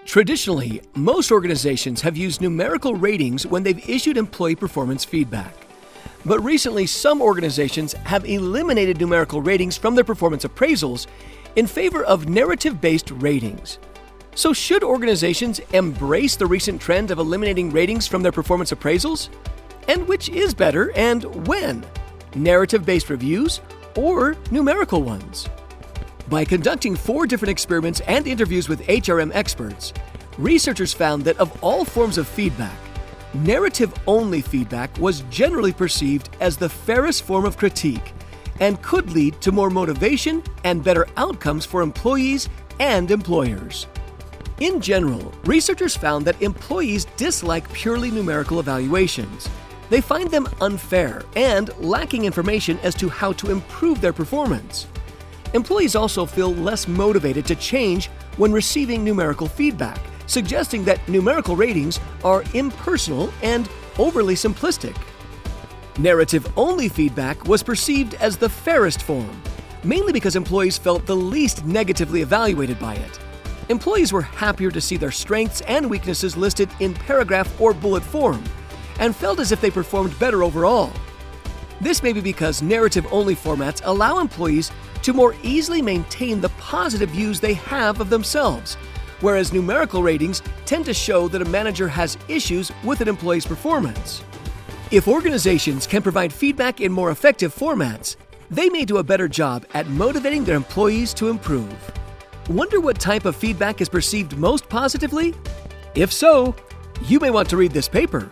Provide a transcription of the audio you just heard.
Traditionally, most organizations have used numerical ratings when they've issued employee performance feedback. But recently, some organizations have eliminated numerical ratings from their performance appraisals in favor of narrative-based ratings. So should organizations embrace the recent trend of eliminating ratings from their performance appraisals? And which is better and when? Narrative-based reviews or numerical ones? By conducting 4 different experiments and interviews with HRM experts, researchers found that of all forms of feedback, narrative-only feedback was generally perceived as the fairest form of critique and could lead to more motivation and better outcomes for employees and employers. In general, researchers found that employees dislike purely numerical evaluations. They find them unfair and lacking information as to how to improve their performance. Employees also feel less motivated to change when receiving numerical feedback, suggesting that numerical ratings are impersonal and overly simplistic. Narrative-only feedback was perceived as the fairest form, mainly because employees felt the least negatively evaluated by it. Employees were happier to see their strengths and weaknesses listed in paragraph or bullet form, and felt as if they performed better overall. This may be because narrative-only formats allow employees to more easily maintain the positive views they have of themselves, whereas numerical ratings tend to show that a manager has issues with an employee's performance. If organizations can provide feedback in more effective formats, they may do a better job at motivating their employees to improve. Wonder what type of feedback is perceived most positively? If so, you may want to read this paper.